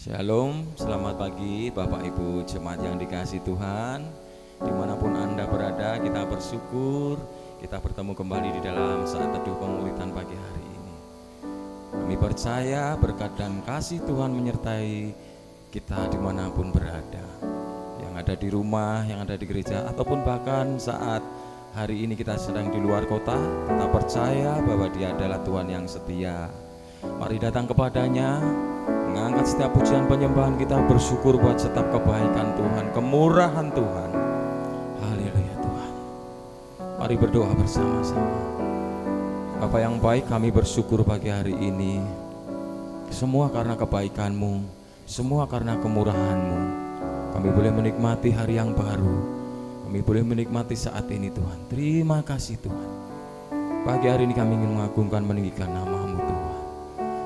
Shalom, selamat pagi Bapak Ibu jemaat yang dikasihi Tuhan. Dimanapun Anda berada, kita bersyukur kita bertemu kembali di dalam saat teduh penguritan pagi hari ini. Kami percaya berkat dan kasih Tuhan menyertai kita dimanapun berada, yang ada di rumah, yang ada di gereja, ataupun bahkan saat hari ini kita sedang di luar kota. Kita percaya bahwa Dia adalah Tuhan yang setia. Mari datang kepadanya, mengangkat setiap pujian penyembahan kita, bersyukur buat setiap kebaikan Tuhan, kemurahan Tuhan. Haleluya Tuhan. Mari berdoa bersama-sama. Bapa yang baik, kami bersyukur pagi hari ini. Semua karena kebaikan-Mu, semua karena kemurahan-Mu. Kami boleh menikmati hari yang baru. Kami boleh menikmati saat ini Tuhan. Terima kasih Tuhan. Pagi hari ini kami ingin mengagungkan, meninggikan nama-Mu Tuhan.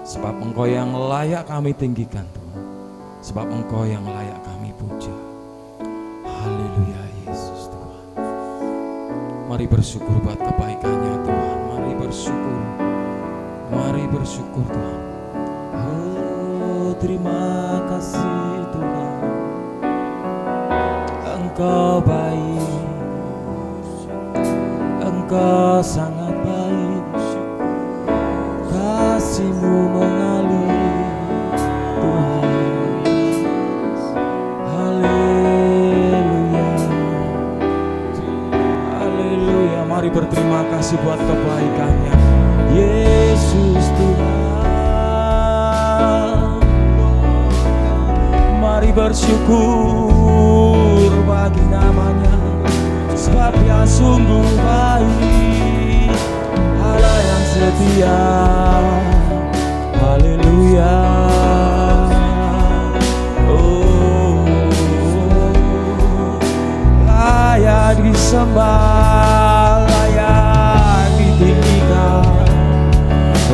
Sebab Engkau yang layak kami tinggikan Tuhan. Sebab Engkau yang layak kami puja. Haleluya Yesus Tuhan. Mari bersyukur buat kebaikannya Tuhan. Mari bersyukur. Mari bersyukur Tuhan. Oh, terima kasih Tuhan. Engkau baik. Engkau sangat baik. Kasih-Mu mengalir Tuhan. Haleluya. Haleluya. Mari berterima kasih buat kebaikannya Yesus Tuhan. Mari bersyukur bagi namanya, sebab Dia sungguh baik, Allah yang setia. Haleluya. Oh, layak disembah, layak ditinggikan,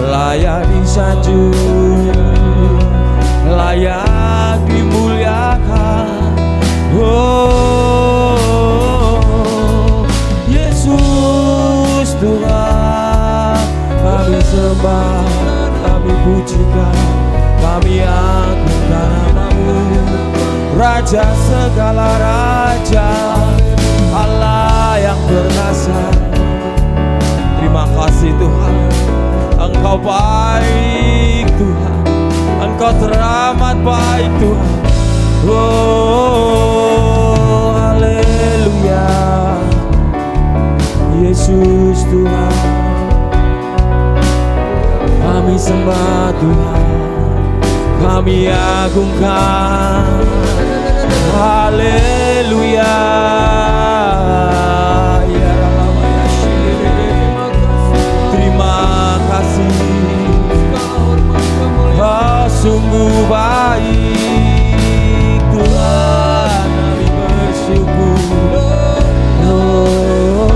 layak disanjung, layak dimuliakan. Oh, Yesus Tuhan, kami sembah, kami pujikan, kami agungkan nama-Mu, Raja segala raja, Allah yang berkuasa. Terima kasih Tuhan, Engkau baik Tuhan, Engkau teramat baik Tuhan. Oh, haleluya. Yesus Tuhan, kami sembah Tuhan, kami agungkan. Haleluya. Terima kasih, Kau sungguh baik Tuhan. Kami bersyukur. Oh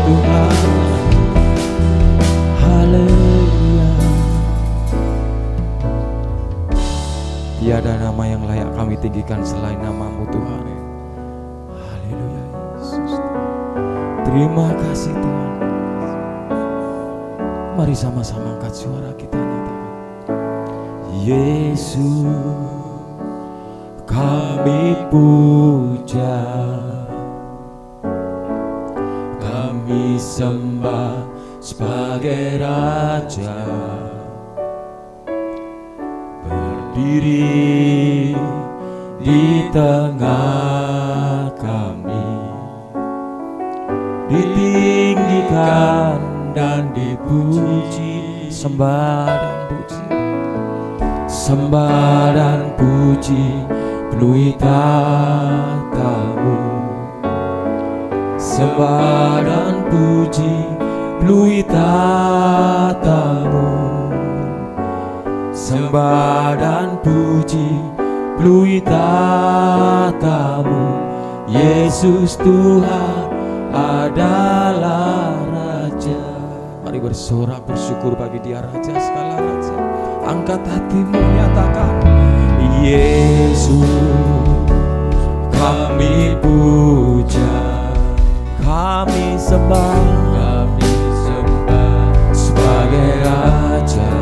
Tuhan. Haleluya. Tiada nama yang layak kami tinggikan selain nama-Mu Tuhan. Haleluya Yesus. Terima kasih Tuhan. Mari sama-sama angkat suara kita nyatakan, Yesus kami puja, kami sembah sebagai Raja, berdiri di tengah kami, ditinggikan dan dipuji. Sembah dan puji, sembah dan puji penuhi tata-Mu. Sembah dan puji penuhi tata-Mu. Sembah dan puji penuhi tata-Mu. Yesus Tuhan adalah Raja. Mari bersorak bersyukur bagi Dia Raja segala raja. Angkat hatimu, nyatakan, Yesus kami puja, kami sembah sebagai Raja,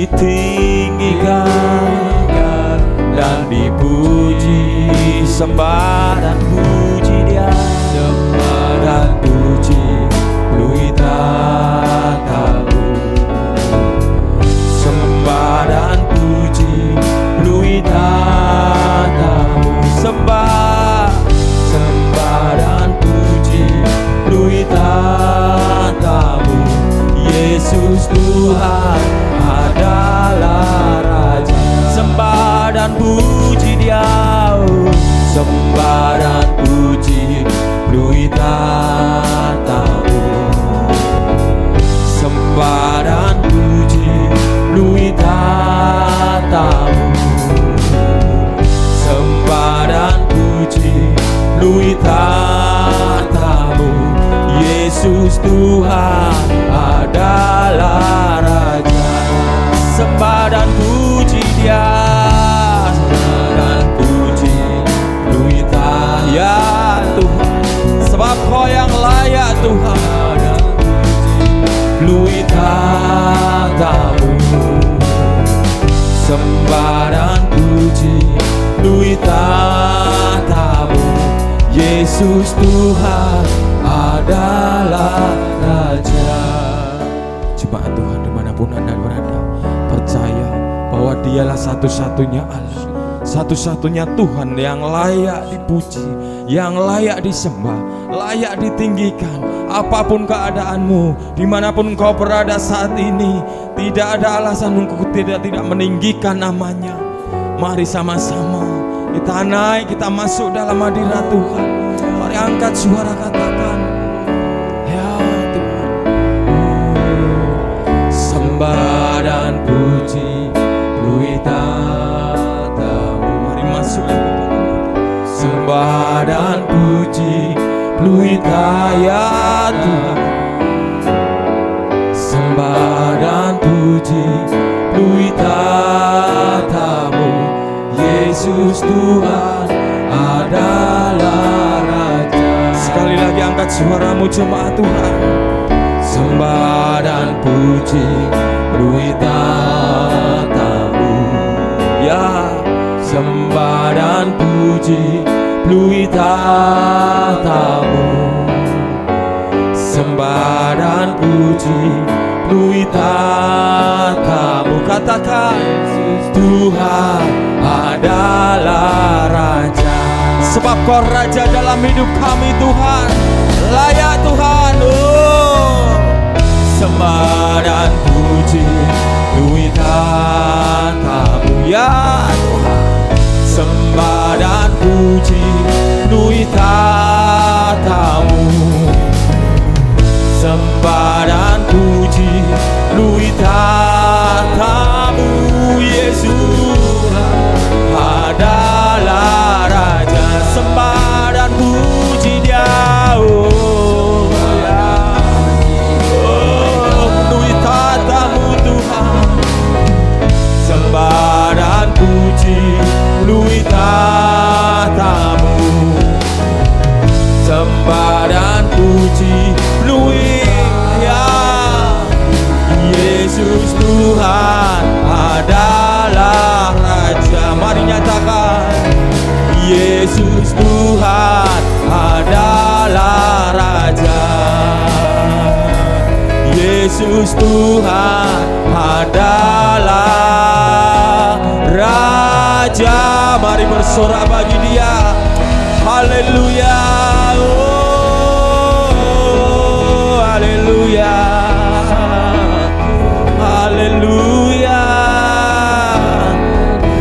ditinggikan dan dipuji, sembah dan puji Dia, sembah dan puji lui tatamu, sembah dan puji lui tatamu, sembah dan puji lui tatamu. Yesus Tuhan adalah Raja, sembah dan puji Dia, sembah dan puji lui tatamu, sembah dan puji lui tatamu, sembah dan puji lui tatamu. Yesus Tuhan adalah Raja, sembah dan puji Dia, sembah dan puji lui tatamu. Ya Tuhan, sebab Kau yang layak Tuhan, lui tatamu, sembah dan puji lui tatamu. Yesus Tuhan adalah Raja. Jemaat Tuhan dimanapun Anda berada, percaya bahwa Dialah satu-satunya Allah, satu-satunya Tuhan yang layak dipuji, yang layak disembah, layak ditinggikan. Apapun keadaanmu, dimanapun kau berada saat ini, tidak ada alasan untuk tidak meninggikan namanya. Mari sama-sama kita naik, kita masuk dalam hadirat Tuhan. Mari angkat suara, katakan, ya Tuhan. Sembah dan puji lui tatamu. Mari masuk, sembah dan puji lui ya Tuhan, sembah dan puji lui tatamu. Yesus Tuhan adalah Raja. Sekali lagi angkat suaramu jemaat Tuhan. Sembah dan puji lui tatamu, ya, sembah dan puji lui tatamu, sembah dan puji lui tatamu. Katakan, Tuhan adalah Raja, sebab Kau Raja dalam hidup kami Tuhan. Layak Tuhan, sembah dan puji lui tatamu, ya Tuhan. Sembah dan puji lui tatamu, sembah dan puji lui tatamu. Yesus adalah Raja, sembah dan puji Dia, lui tatamu Tuhan. Sembah dan puji lui tatamu, sembah dan puji lui, ya. Yesus Tuhan adalah Raja. Mari nyatakan, Yesus Tuhan adalah Raja, Yesus Tuhan adalah Raja. Mari bersorak bagi Dia. Haleluya, oh, haleluya, haleluya.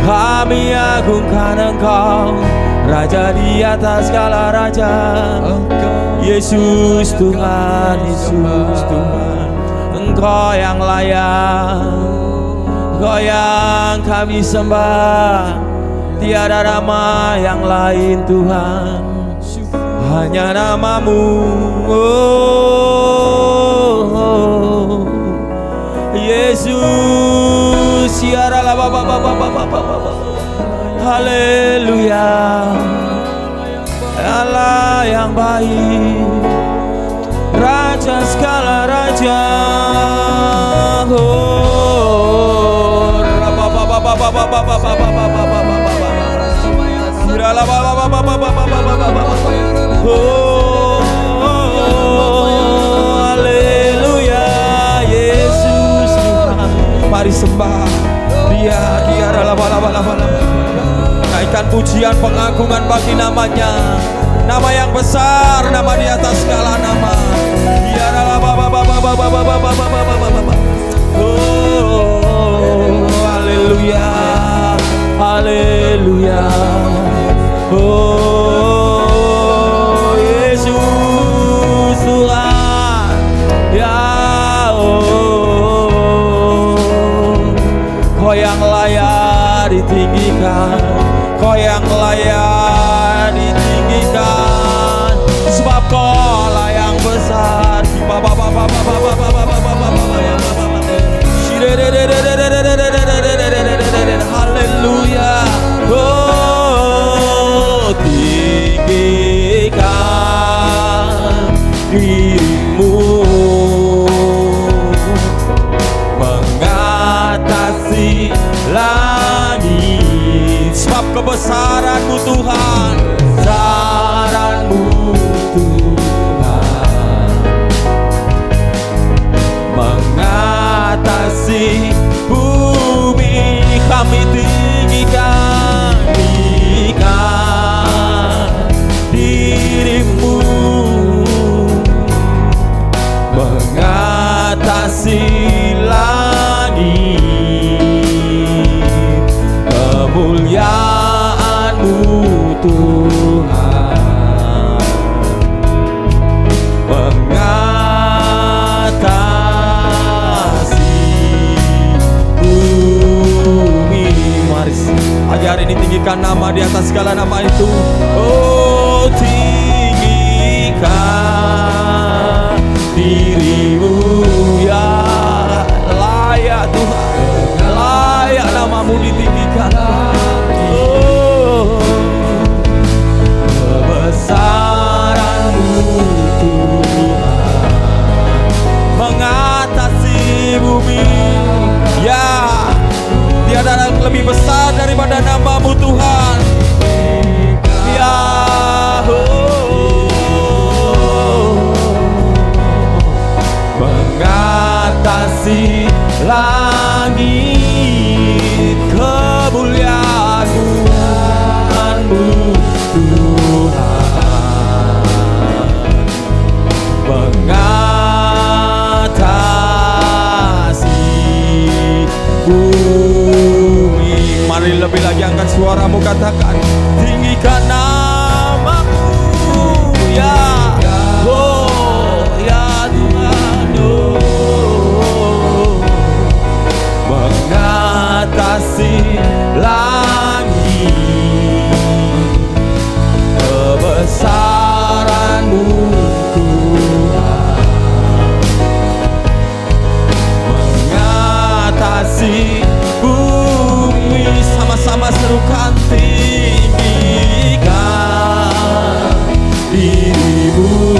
Kami agungkan Engkau, Raja di atas segala raja. Yesus Tuhan, Yesus Tuhan, Engkau yang layak, Engkau yang kami sembah. Tiada nama yang lain Tuhan, hanya nama-Mu. Oh, Yesus, haleluya. Allah yang baik, Raja segala raja. Oh, Haleluya, Yesus Tuhan. Mari sembah Dia. Naikkan pujian pengagungan bagi namanya, nama yang besar, nama di atas segala nama. Oh, haleluya, haleluya. Oh, Yesus Tuhan, ya Kau yang layak ditinggikan, Kau yang layak ditinggikan, sebab Kau lah yang besar. Haleluya. Oh, tinggikan dirimu mengatasi langit, sebab kebesaran-Mu Tuhan, kebesaran-Mu Tuhan mengatasi bumi. Kami tinggikan, tinggikan dirimu mengatasi langit, kemuliaan-Mu Tuhan mengatasi bumi. Mari pagi hari ini tinggikan nama di atas segala nama itu. Oh, tinggikan dirimu, ya layak Tuhan, layak nama-Mu ditinggikan. Oh, kebesaran-Mu Tuhan mengatasi bumi, ya tiada yang lebih besar daripada nama-Mu Tuhan, ya mengatasi langit, kemuliaan Tuhan-Mu Tuhan mengatasi bumi. Mari lebih lagi angkat suaramu, katakan, tinggikan nama-Mu, ya oh ya Tuhan. Oh, mengatasi langit, kebesaran-Mu Tuhan mengatasi bumi. Sama-sama serukan, tinggikan dirimu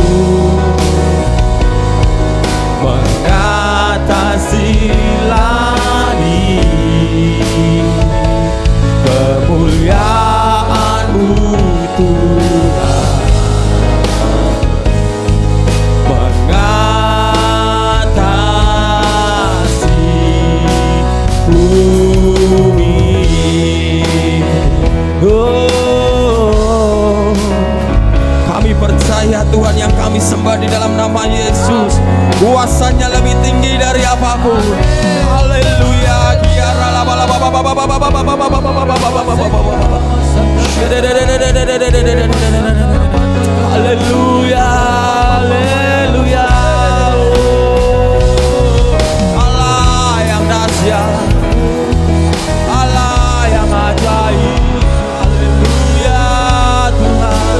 mengatasi langit, kemuliaan-Mu Tuhan mengatasi bumi. Oh, kami percaya Tuhan, yang kami sembah di dalam nama Yesus, kuasanya lebih tinggi dari apapun. Haleluya. Haleluya, haleluya. Allah yang dahsyat, Allah yang ajaib. Haleluya Tuhan,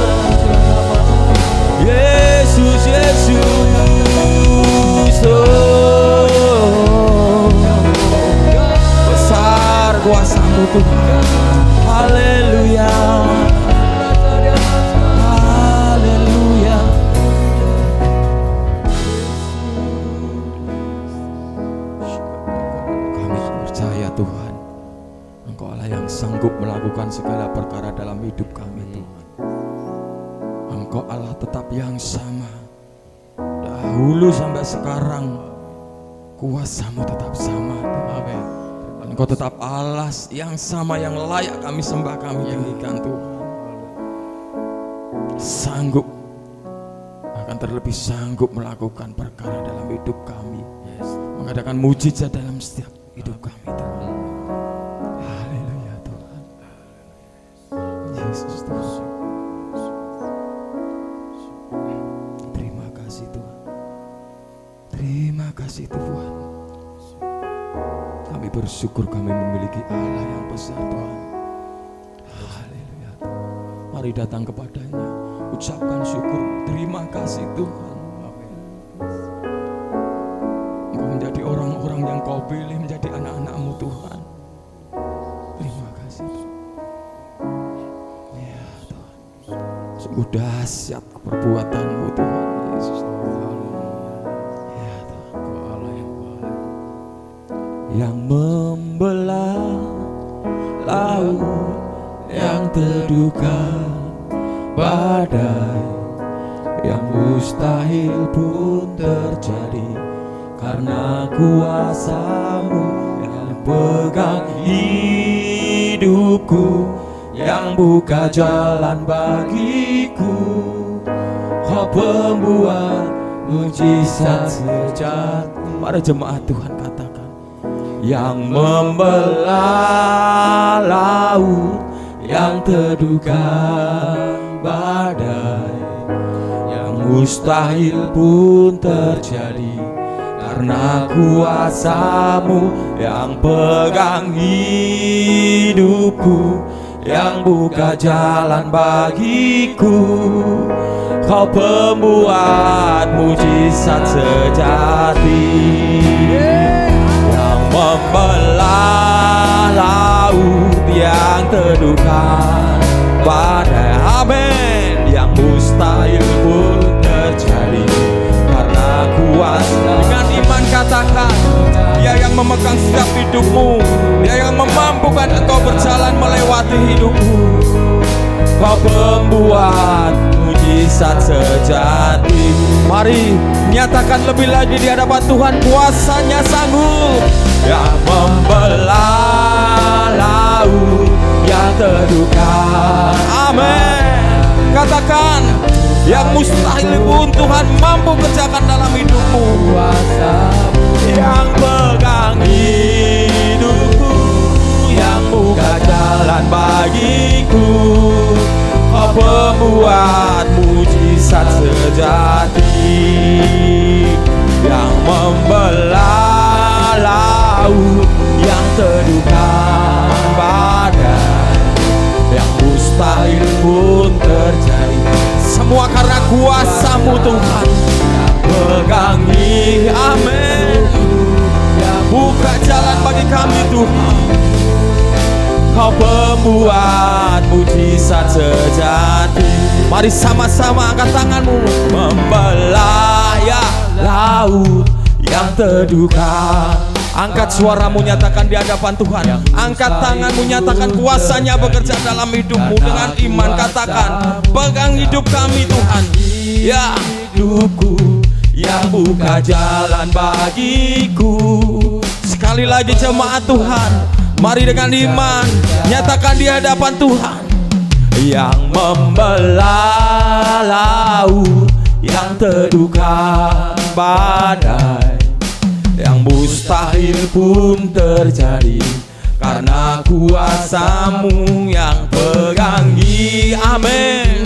Yesus, Yesus. Oh, besar kuasa-Mu Tuhan. Haleluya, haleluya. dahulu sampai sekarang kuasa-Mu tetap sama Tuhan. Engkau tetap Allah yang sama, yang layak kami sembah, kami tinggikan Tuhan. Sanggup, bahkan terlebih sanggup melakukan perkara dalam hidup kami, mengadakan mujizat dalam setiap hidup kami Tuhan. Haleluya Tuhan. Yesus Tuhan. Terima kasih Tuhan. Terima kasih Tuhan. Kami bersyukur kami memiliki Allah yang besar Tuhan. Haleluya. Mari datang kepadanya, ucapkan syukur, terima kasih Tuhan. Engkau menjadi orang-orang yang Kau pilih menjadi anak-anak-Mu Tuhan. Terima kasih Tuhan. Ya Tuhan, sungguh dahsyat perbuatan-Mu Tuhan Yesus. Ya Tuhan, Kau Allah yang baik, yang membelah laut yang teduhkan badai, yang mustahil pun terjadi karena kuasa-Mu yang pegang hidupku, yang buka jalan bagiku. Kau pembuat mujizat sejati. Para jemaat Tuhan katakan, yang membelah laut yang teduhkan badai, yang mustahil pun terjadi karena kuasa-Mu yang pegang hidupku, yang buka jalan bagiku. Kau pembuat mujizat sejati, yang membelah laut yang teduhkan badai, amin, yang mustahil pun terjadi karena kuasa. Dengan iman katakan, Dia yang memegang setiap hidupmu, Dia yang memampukan engkau berjalan melewati hidupmu. Kau pembuat mujizat sejati. Mari nyatakan lebih lagi di hadapan Tuhan, kuasa-Nya sanggup, yang membelah laut yang teduhkan, amin. Katakan, yang mustahil pun Tuhan mampu kerjakan dalam hidupmu. Yang pegang hidupku, yang buka jalan bagiku. Kau pembuat mujizat sejati, yang membelah laut yang teduhkan badai, yang mustahil pun terjadi. Semua karena kuasa-Mu Tuhan, pegangi, amin. Buka jalan bagi kami Tuhan. Kau pembuat mujizat sejati. Mari sama-sama angkat tanganmu. Membelah ya laut yang teduhkan. Angkat suaramu, nyatakan di hadapan Tuhan. Angkat tanganmu, nyatakan kuasa-Nya bekerja dalam hidupmu. Dengan iman katakan, pegang hidup kami Tuhan. Ya hidupku, yang buka jalan bagiku. Sekali lagi jemaat Tuhan, mari dengan iman nyatakan di hadapan Tuhan. Yang membelah laut yang teduhkan badai, yang mustahil pun terjadi karena kuasa-Mu yang pegangi, amin.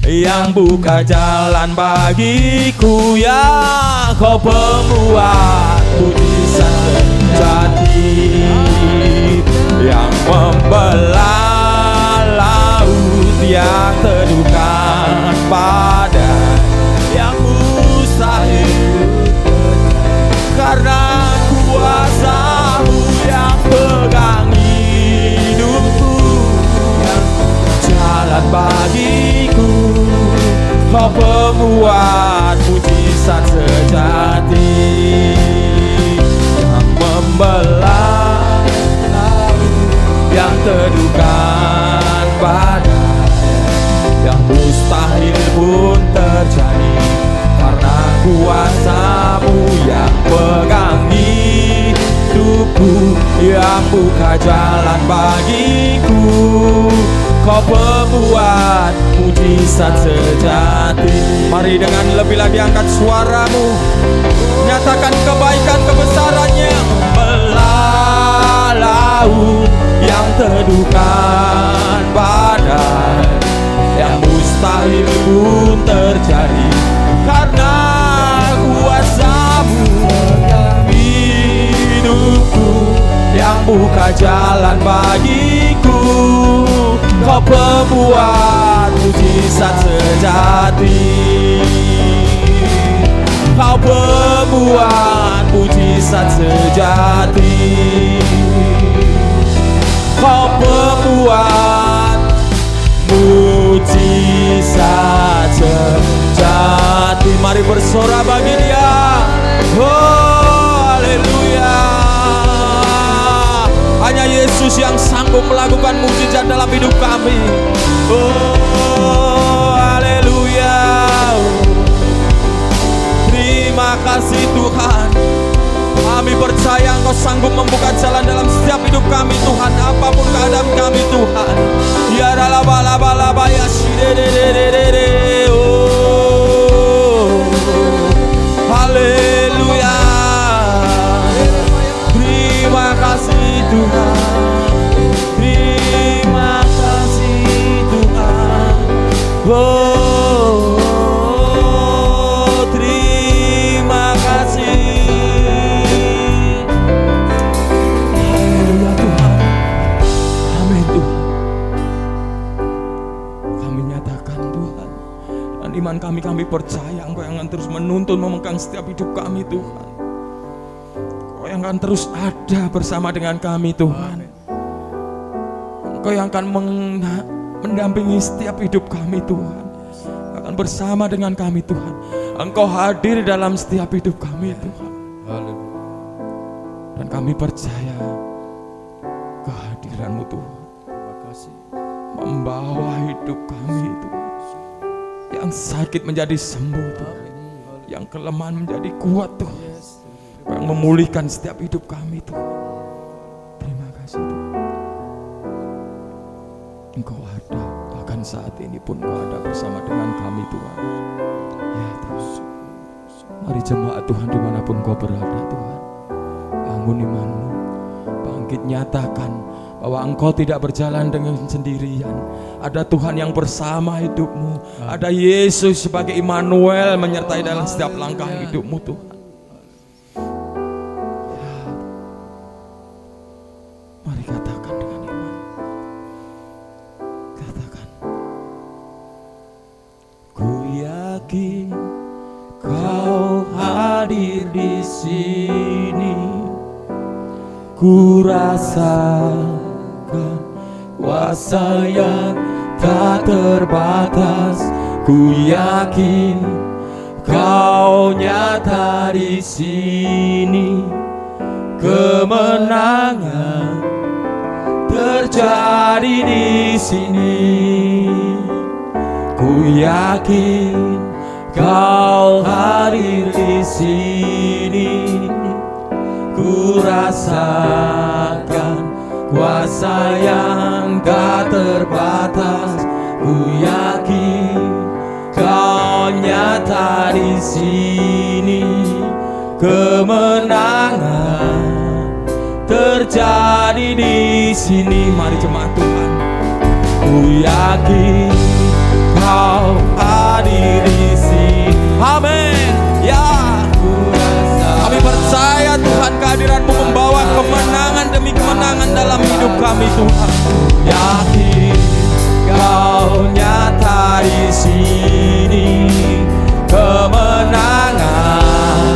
Yang buka jalan bagiku, ya Kau pembuat mujizat sejati, yang membelah laut yang teduhkan badai, yang mustahil karena kuasa-Mu yang pegang hidupku, yang jalan bagiku. Kau pembuat mujizat sejati, yang membelah laut yang teduhkan badai, yang mustahil pun terjadi karena kuasa buka jalan bagiku. Kau pembuat mujizat sejati. Mari dengan lebih lagi angkat suaramu, nyatakan kebaikan kebesarannya. Belah laut yang teduhkan badai, yang mustahil pun terjadi karena kuasa-Mu. Hidupku yang buka jalan bagiku. Kau pembuat mujizat sejati. Kau pembuat mujizat sejati. Kau pembuat mujizat sejati. Mari bersorak bagi Dia. Oh, haleluya. Hanya Yesus yang sanggup melakukan mujizat dalam hidup kami. Oh, haleluya. Terima kasih Tuhan. Kami percaya Engkau sanggup membuka jalan dalam setiap hidup kami Tuhan. Apapun keadaan kami Tuhan. Ya ralabalaba ya shidedededede. Oh, haleluya. Terima kasih Tuhan. Terima kasih Tuhan. Oh, terima kasih. Haleluya Tuhan. Amin Tuhan. Kami nyatakan Tuhan, dan iman kami percaya Engkau yang akan terus menuntun memegang setiap hidup kami Tuhan. Engkau yang akan terus ada bersama dengan kami Tuhan. Engkau yang akan mendampingi setiap hidup kami Tuhan. Akan bersama dengan kami Tuhan. Engkau hadir dalam setiap hidup kami Tuhan. Dan kami percaya kehadiran-Mu Tuhan. Terima kasih. Membawa hidup kami Tuhan. Yang sakit menjadi sembuh Tuhan. Yang kelemahan menjadi kuat Tuhan. Yang memulihkan setiap hidup kami Tuhan. Terima kasih Tuhan. Engkau ada, bahkan saat ini pun Engkau ada bersama dengan kami Tuhan. Ya Tuhan. Mari jemaat Tuhan dimanapun Kau berada Tuhan. Bangun imanmu, bangkit nyatakan bahwa Engkau tidak berjalan dengan sendirian. Ada Tuhan yang bersama hidupmu. Ada Yesus sebagai Immanuel menyertai dalam setiap langkah hidupmu Tuhan. Mari katakan dengan iman. Katakan. Ku yakin Kau hadir di sini. Ku rasakan kuasa yang tak terbatas. Ku yakin Kau nyata di sini. Kemenangan terjadi di sini. Ku yakin Kau hadir di sini. Ku rasakan kuasa yang tak terbatas. Ku yakin Kau nyata di sini. Kemenangan terjadi di sini. Mari jemaat Tuhan. Ku yakin Kau hadir di sini. Amin. Ya. Kami percaya Tuhan kehadiran-Mu membawa kemenangan demi kemenangan dalam hidup kami Tuhan. Yakin Kau nyata di sini. Kemenangan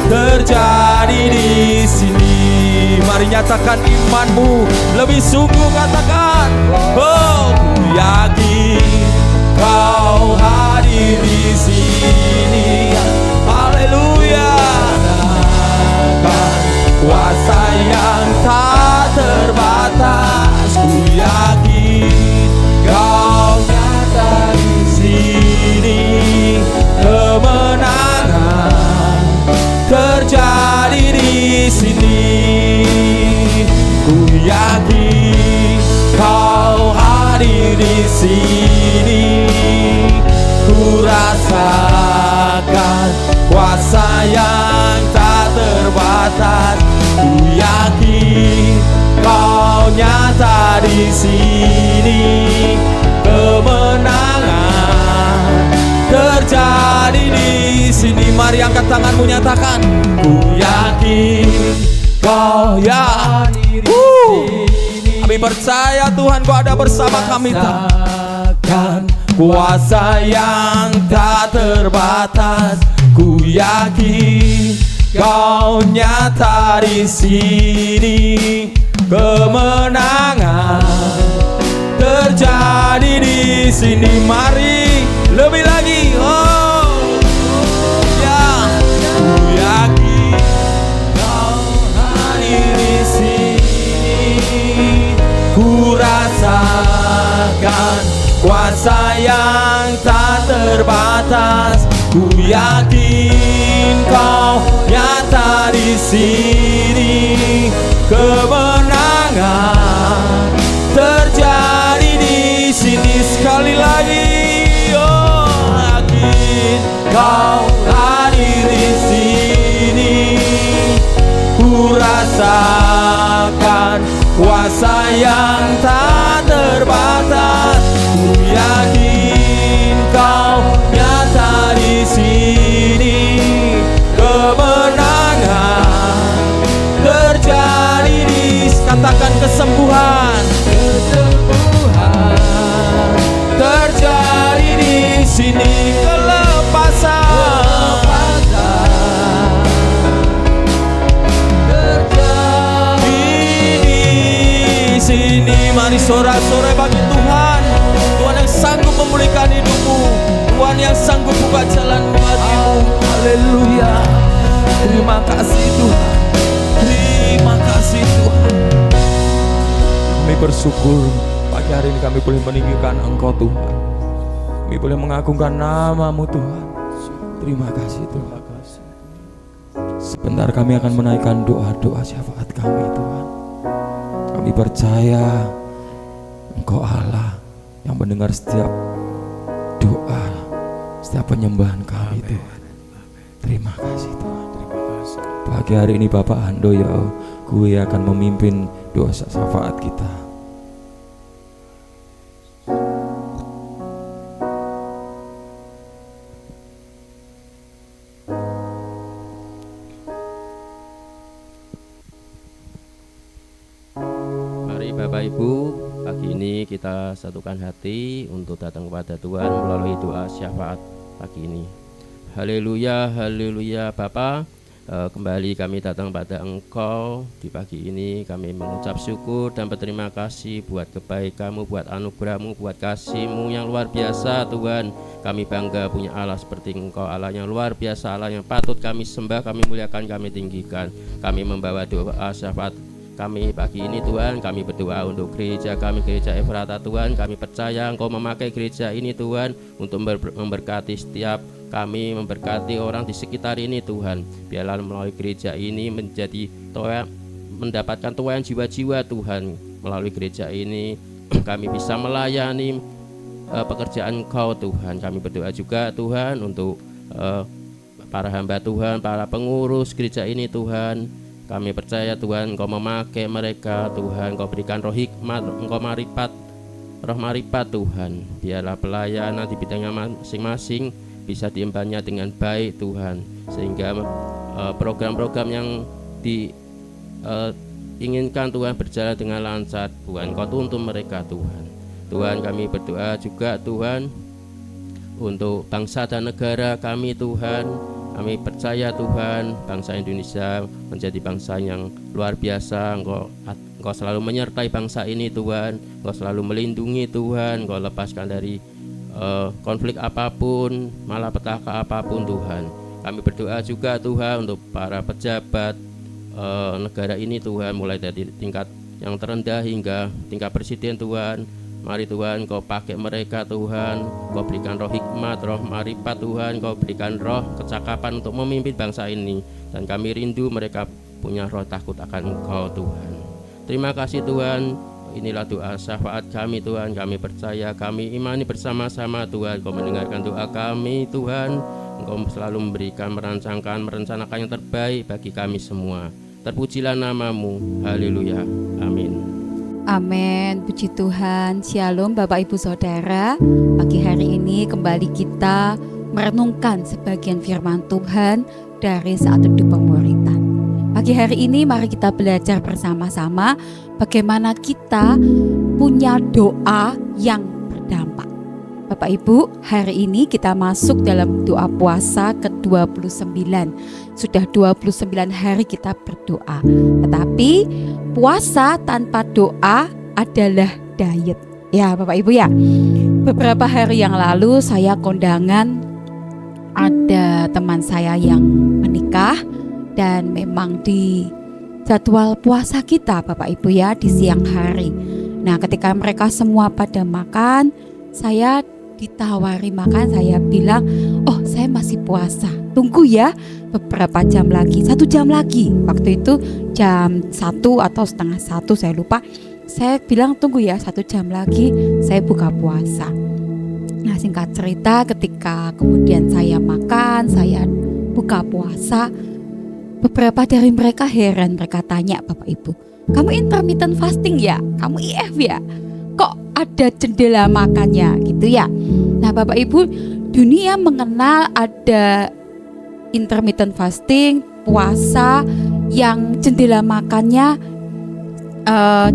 terjadi di sini. Mari nyatakan imanmu lebih sungguh, katakan. Oh, ku yakin Kau hadir di sini. Haleluya. Kuasa yang tak terbatas. Ku yakin Kau nyata di sini. Kemenangan terjadi di sini. Ku sini. Ku rasakan kuasa yang tak terbatas. Ku yakin Kau nyata di sini. Kemenangan terjadi di sini. Mari angkat tanganmu, nyatakan. Ku yakin Kau ya. Kami percaya Tuhan Kau ada bersama kami. Takkan kuasa yang tak terbatas. Ku yakin Kau nyata di sini. Kemenangan terjadi di sini. Mari lebih lagi. Oh ya, ku yakin Kau hadir di sini. Ku rasakan kuasa yang tak terbatas. Ku yakin Kau nyata di sini. Kemenangan terjadi di sini. Sekali lagi, oh yakin Kau hadir di sini. Ku rasakan kuasa yang tak terbatas. Ku yakin Kau nyata di sini. Kemenangan terjadi di, katakan kesembuhan. Kesembuhan terjadi di sini. Kelepasan terjadi di sini. Mari sorak-sorai bagi Tuhan. Tuhan yang sanggup memulihkan hidupmu. Tuhan yang sanggup buka jalan bagimu. Haleluya. Terima kasih Tuhan. Terima kasih Tuhan. Kami bersyukur pagi hari ini kami boleh meninggikan Engkau Tuhan. Kami boleh mengagungkan nama-Mu Tuhan. Terima kasih Tuhan. Sebentar kami akan menaikkan doa-doa syafaat kami Tuhan. Kami percaya Engkau Allah yang mendengar setiap doa, setiap penyembahan kami Tuhan. Terima kasih Tuhan. Pagi hari ini Bapak Handoyo, gue akan memimpin doa syafaat kita. Mari Bapak Ibu, pagi ini kita satukan hati untuk datang kepada Tuhan melalui doa syafaat pagi ini. Haleluya, haleluya Bapa. Kembali kami datang pada Engkau di pagi ini. Kami mengucap syukur dan berterima kasih buat kebaikan-Mu, buat anugerah-Mu, buat kasih-Mu yang luar biasa Tuhan. Kami bangga punya Allah seperti Engkau, Allah yang luar biasa, Allah yang patut kami sembah, kami muliakan, kami tinggikan. Kami membawa doa syafaat kami pagi ini Tuhan. Kami berdoa untuk gereja kami, gereja Efrata Tuhan. Kami percaya Engkau memakai gereja ini Tuhan untuk memberkati setiap kami, memberkati orang di sekitar ini Tuhan. Biarlah melalui gereja ini menjadi mendapatkan tuaian jiwa-jiwa Tuhan. Melalui gereja ini kami bisa melayani pekerjaan Engkau Tuhan. Kami berdoa juga Tuhan untuk para hamba Tuhan, para pengurus gereja ini Tuhan. Kami percaya Tuhan Engkau memakai mereka Tuhan. Engkau berikan roh hikmat, Engkau roh maripat Tuhan. Biarlah pelayanan di bidangnya masing-masing bisa diembannya dengan baik Tuhan, sehingga program-program yang diinginkan Tuhan berjalan dengan lancar Tuhan. Kau tuntun mereka Tuhan. Tuhan kami berdoa juga Tuhan untuk bangsa dan negara kami Tuhan. Kami percaya Tuhan bangsa Indonesia menjadi bangsa yang luar biasa. Engkau selalu menyertai bangsa ini Tuhan. Engkau selalu melindungi Tuhan. Engkau lepaskan dari konflik apapun, malapetaka apapun Tuhan. Kami berdoa juga Tuhan untuk para pejabat negara ini Tuhan, mulai dari tingkat yang terendah hingga tingkat presiden Tuhan. Mari Tuhan Kau pakai mereka Tuhan. Kau berikan roh hikmat, roh maripat Tuhan. Kau berikan roh kecakapan untuk memimpin bangsa ini. Dan kami rindu mereka punya roh takut akan Engkau Tuhan. Terima kasih Tuhan inilah doa syafaat kami Tuhan. Kami percaya, kami imani bersama-sama Tuhan. Kau mendengarkan doa kami Tuhan. Engkau selalu memberikan, merencanakan yang terbaik bagi kami semua. Terpujilah namamu. Haleluya. Amin. Amin, puji Tuhan. Shalom Bapak Ibu Saudara. Pagi hari ini kembali kita merenungkan sebagian firman Tuhan dari Saat Teduh Pemuritan. Pagi hari ini mari kita belajar bersama-sama bagaimana kita punya doa yang berdampak. Bapak Ibu, hari ini kita masuk dalam doa puasa ke-29. Sudah 29 hari kita berdoa. Tetapi puasa tanpa doa adalah diet. Ya Bapak Ibu ya. Beberapa hari yang lalu saya kondangan, ada teman saya yang menikah. Dan memang di jadwal puasa kita Bapak Ibu ya, di siang hari. Nah ketika mereka semua pada makan, saya ditawari makan. Saya bilang, oh saya masih puasa, tunggu ya beberapa jam lagi, 1 jam lagi. Waktu itu jam 1 atau setengah 1 saya lupa. Saya bilang tunggu ya 1 jam lagi saya buka puasa. Nah singkat cerita, ketika kemudian saya makan, saya buka puasa, beberapa dari mereka heran. Mereka tanya, Bapak Ibu, kamu intermittent fasting ya? Kamu IF ya? Kok ada jendela makannya gitu ya? Nah Bapak Ibu, dunia mengenal ada intermittent fasting, puasa yang jendela makannya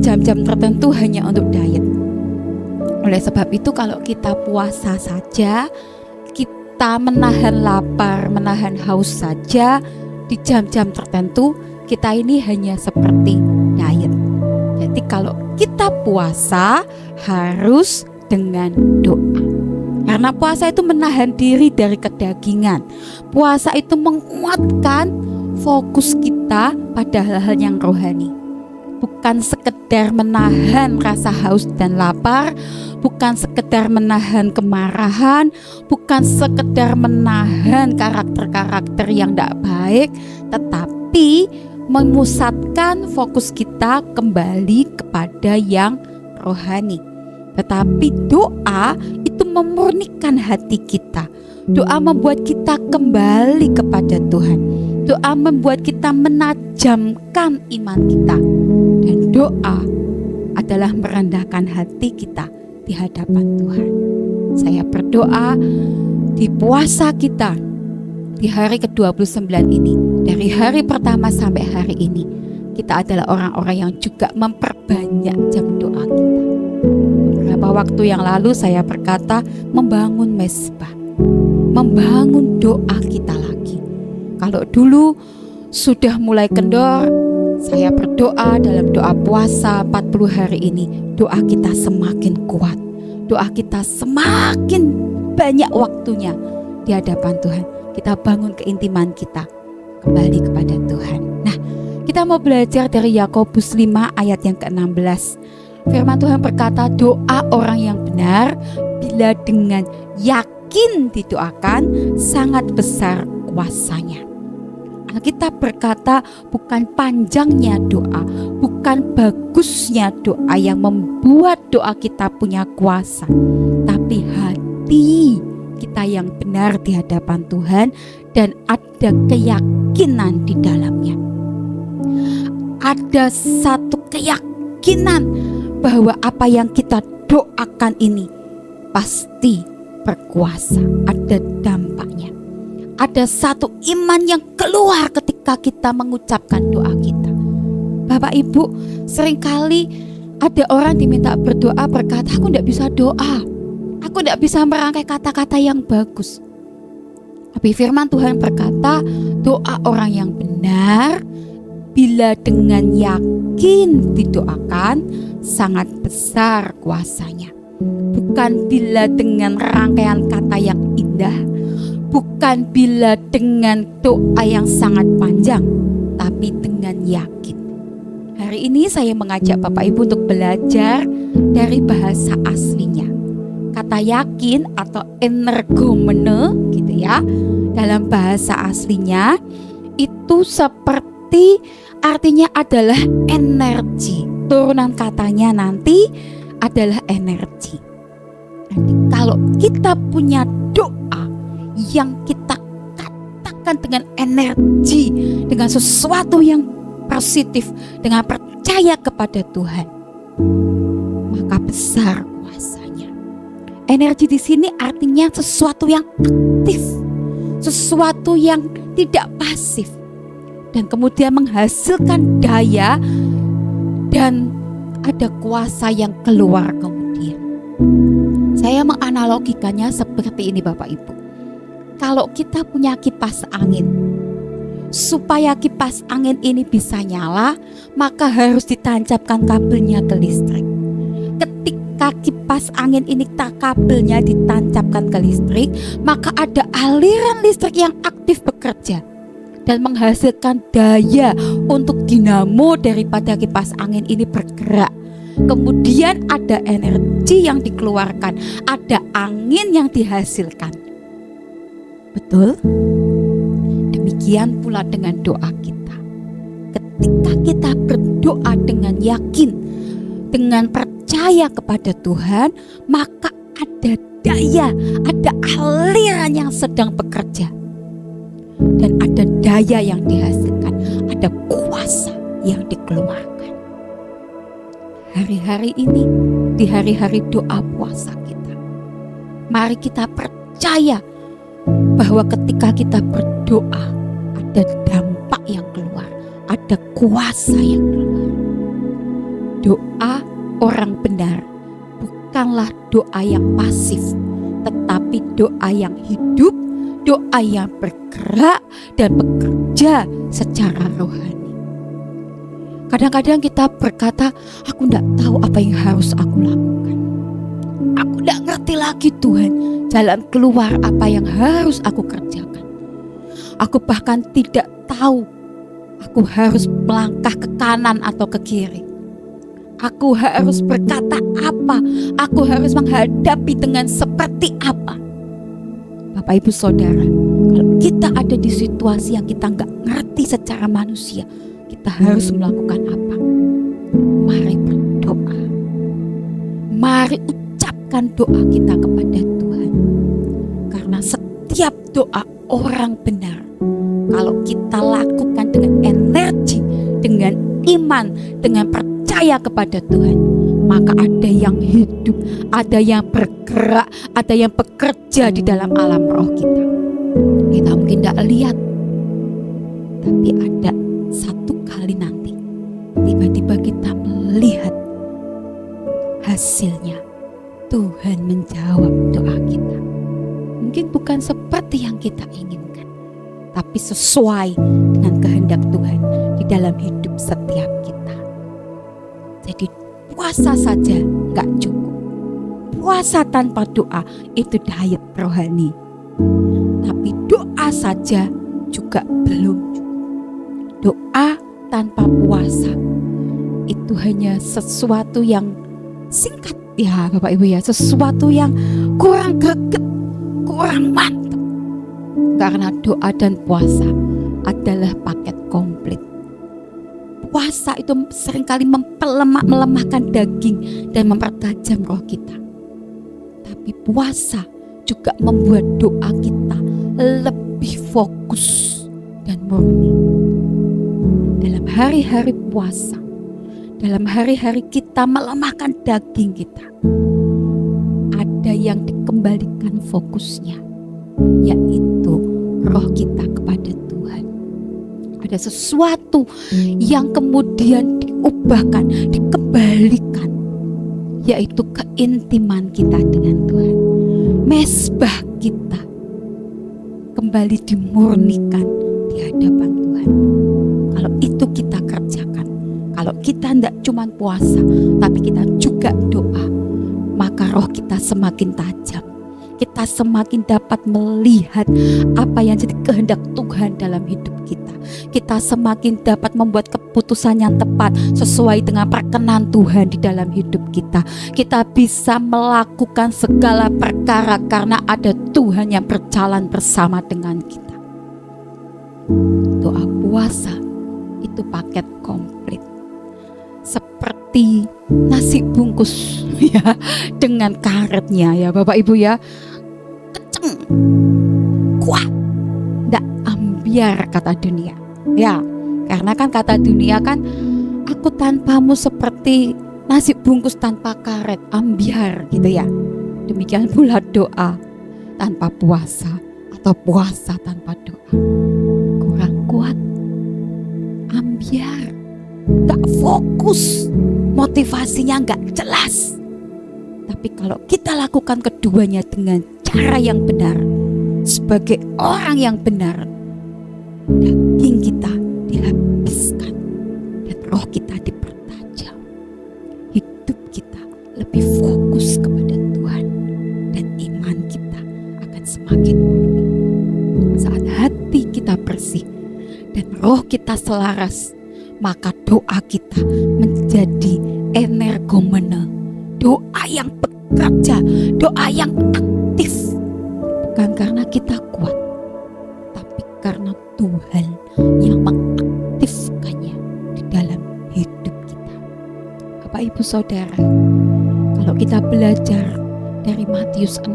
jam-jam tertentu hanya untuk diet. Oleh sebab itu kalau kita puasa saja, kita menahan lapar, menahan haus saja, di jam-jam tertentu kita ini hanya seperti diet. Jadi kalau kita puasa harus dengan doa. Karena puasa itu menahan diri dari kedagingan. Puasa itu menguatkan fokus kita pada hal-hal yang rohani. Bukan sekedar menahan rasa haus dan lapar, bukan sekedar menahan kemarahan, bukan sekedar menahan karakter-karakter yang tidak baik, tetapi memusatkan fokus kita kembali kepada yang rohani. Tetapi doa itu memurnikan hati kita. Doa membuat kita kembali kepada Tuhan. Doa membuat kita menajamkan iman kita. Dan doa adalah merendahkan hati kita di hadapan Tuhan. Saya berdoa di puasa kita di hari ke-29 ini, dari hari pertama sampai hari ini, kita adalah orang-orang yang juga memperbanyak jam doa kita. Beberapa waktu yang lalu saya berkata membangun mezbah, membangun doa kita lagi. Kalau dulu sudah mulai kendor, saya berdoa dalam doa puasa 40 hari ini, doa kita semakin kuat, doa kita semakin banyak waktunya di hadapan Tuhan. Kita bangun keintiman kita kembali kepada Tuhan. Nah, kita mau belajar dari Yakobus 5 ayat yang ke-16. Firman Tuhan berkata, doa orang yang benar bila dengan yakin didoakan sangat besar kuasanya. Alkitab berkata bukan panjangnya doa, bukan bagusnya doa yang membuat doa kita punya kuasa, tapi hati kita yang benar di hadapan Tuhan dan ada keyakinan di dalamnya. Ada satu keyakinan bahwa apa yang kita doakan ini pasti berkuasa, ada dampaknya. Ada satu iman yang keluar ketika kita mengucapkan doa kita. Bapak Ibu, seringkali ada orang diminta berdoa berkata, aku tidak bisa doa, aku tidak bisa merangkai kata-kata yang bagus. Tapi firman Tuhan berkata, doa orang yang benar bila dengan yakin didoakan sangat besar kuasanya. Bukan bila dengan rangkaian kata yang indah, bukan bila dengan doa yang sangat panjang, tapi dengan yakin. Hari ini saya mengajak Bapak Ibu untuk belajar dari bahasa aslinya. Kata yakin atau energomene gitu ya, dalam bahasa aslinya itu seperti artinya adalah energi, turunan katanya nanti adalah energi. Nanti kalau kita punya doa yang kita katakan dengan energi, dengan sesuatu yang positif, dengan percaya kepada Tuhan, maka besar kuasanya. Energi di sini artinya sesuatu yang aktif, sesuatu yang tidak pasif, dan kemudian menghasilkan daya dan ada kuasa yang keluar kemudian. Saya menganalogikannya seperti ini Bapak Ibu. Kalau kita punya kipas angin, supaya kipas angin ini bisa nyala, maka harus ditancapkan kabelnya ke listrik. Ketika kipas angin ini kabelnya ditancapkan ke listrik, maka ada aliran listrik yang aktif bekerja dan menghasilkan daya untuk dinamo daripada kipas angin ini bergerak. Kemudian ada energi yang dikeluarkan, ada angin yang dihasilkan. Betul? Demikian pula dengan doa kita. Ketika kita berdoa dengan yakin, dengan percaya kepada Tuhan, maka ada daya, ada aliran yang sedang bekerja. Dan ada daya yang dihasilkan, ada kuasa yang dikeluarkan. Hari-hari ini, di hari-hari doa puasa kita, mari kita percaya bahwa ketika kita berdoa, ada dampak yang keluar, ada kuasa yang keluar. Doa orang benar bukanlah doa yang pasif, tetapi doa yang hidup, doa yang bergerak dan bekerja secara rohani. Kadang-kadang kita berkata, aku tidak tahu apa yang harus aku lakukan. Aku tidak ngerti lagi Tuhan, jalan keluar apa yang harus aku kerjakan. Aku bahkan tidak tahu aku harus melangkah ke kanan atau ke kiri. Aku harus berkata apa, aku harus menghadapi dengan seperti apa. Bapak Ibu Saudara, kalau kita ada di situasi yang kita nggak ngerti secara manusia, kita harus melakukan apa? Mari berdoa. Mari ucapkan doa kita kepada Tuhan. Karena setiap doa orang benar, kalau kita lakukan dengan energi, dengan iman, dengan percaya kepada Tuhan, maka ada yang hidup, ada yang bergerak, ada yang bekerja di dalam alam roh kita. Kita mungkin tidak lihat, tapi ada satu kali nanti tiba-tiba kita melihat hasilnya. Tuhan menjawab doa kita. Mungkin bukan seperti yang kita inginkan, tapi sesuai dengan kehendak Tuhan di dalam hidup setiap kita. Jadi puasa saja nggak cukup. Puasa tanpa doa itu diet rohani. Tapi doa saja juga belum cukup. Doa tanpa puasa itu hanya sesuatu yang singkat ya Bapak Ibu ya, sesuatu yang kurang greget, kurang mantap. Karena doa dan puasa adalah paket komplit. Puasa itu seringkali melemahkan daging dan mempertajam roh kita. Tapi puasa juga membuat doa kita lebih fokus dan murni. Dalam hari-hari puasa, dalam hari-hari kita melemahkan daging kita, ada yang dikembalikan fokusnya, yaitu roh kita kepada Tuhan. Ada sesuatu yang kemudian diubahkan, dikembalikan, yaitu keintiman kita dengan Tuhan. Mezbah kita kembali dimurnikan di hadapan Tuhan. Kalau itu kita kerjakan, kalau kita tidak cuma puasa, tapi kita juga doa, maka roh kita semakin tajam. Kita semakin dapat melihat apa yang jadi kehendak Tuhan dalam hidup kita. Kita semakin dapat membuat keputusan yang tepat sesuai dengan perkenan Tuhan di dalam hidup kita. Kita bisa melakukan segala perkara karena ada Tuhan yang berjalan bersama dengan kita. Doa puasa itu paket komplit. Seperti seperti nasi bungkus ya, dengan karetnya ya Bapak Ibu ya. Kenceng, kuat, ndak ambiar kata dunia. Ya, karena kan kata dunia kan, aku tanpamu seperti nasi bungkus tanpa karet, ambiar gitu ya. Demikian pula doa tanpa puasa atau puasa tanpa doa, kurang kuat, ambiar, gak fokus, motivasinya gak jelas. Tapi kalau kita lakukan keduanya dengan cara yang benar, sebagai orang yang benar, daging kita dihabiskan dan roh kita dipertajam, hidup kita lebih fokus kepada Tuhan, dan iman kita akan semakin murni. Saat hati kita bersih dan roh kita selaras, maka doa kita menjadi energomene, doa yang bekerja, doa yang aktif. Bukan karena kita kuat, tapi karena Tuhan yang mengaktifkannya di dalam hidup kita. Bapak Ibu Saudara, kalau kita belajar dari Matius 6,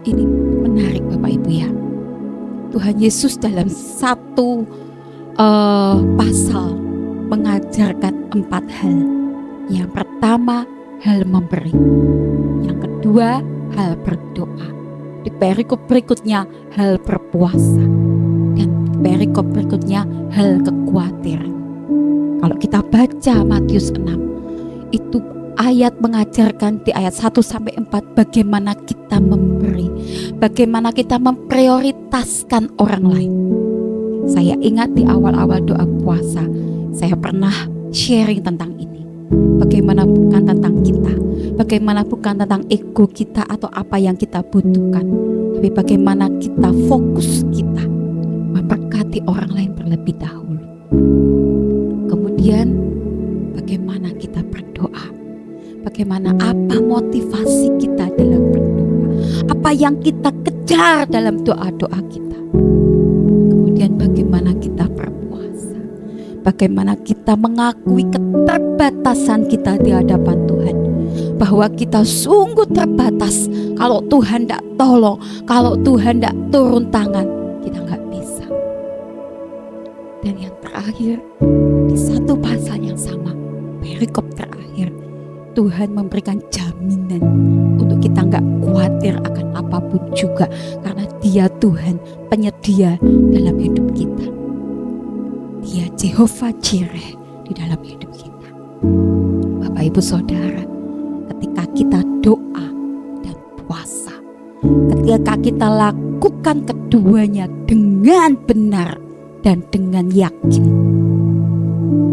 ini menarik Bapak Ibu ya. Tuhan Yesus dalam satu pasal mengajarkan 4 hal. Yang pertama, hal memberi. Yang kedua, hal berdoa. Di perikop berikutnya, hal berpuasa. Dan di perikop berikutnya, hal kekhawatiran. Kalau kita baca Matius 6, itu ayat mengajarkan di ayat 1-4 bagaimana kita memberi, bagaimana kita memprioritaskan orang lain. Saya ingat di awal-awal doa puasa, saya pernah sharing tentang ini. Bagaimana bukan tentang kita, bagaimana bukan tentang ego kita atau apa yang kita butuhkan, tapi bagaimana kita fokus kita memberkati orang lain terlebih dahulu. Kemudian bagaimana kita berdoa, bagaimana apa motivasi kita dalam berdoa, apa yang kita kejar dalam doa-doa kita. Kemudian bagaimana kita berpuasa, bagaimana kita mengakui keterbatasan kita di hadapan Tuhan, bahwa kita sungguh terbatas. Kalau Tuhan tidak tolong, kalau Tuhan tidak turun tangan, kita nggak bisa. Dan yang terakhir, di satu pasal yang sama, perikop terakhir, Tuhan memberikan jaminan untuk kita nggak khawatir akan apapun juga, karena Dia Tuhan penyedia dalam hidup kita. Dia Jehovah Jireh di dalam hidup kita. Bapak Ibu Saudara, ketika kita doa dan puasa, ketika kita lakukan keduanya dengan benar dan dengan yakin,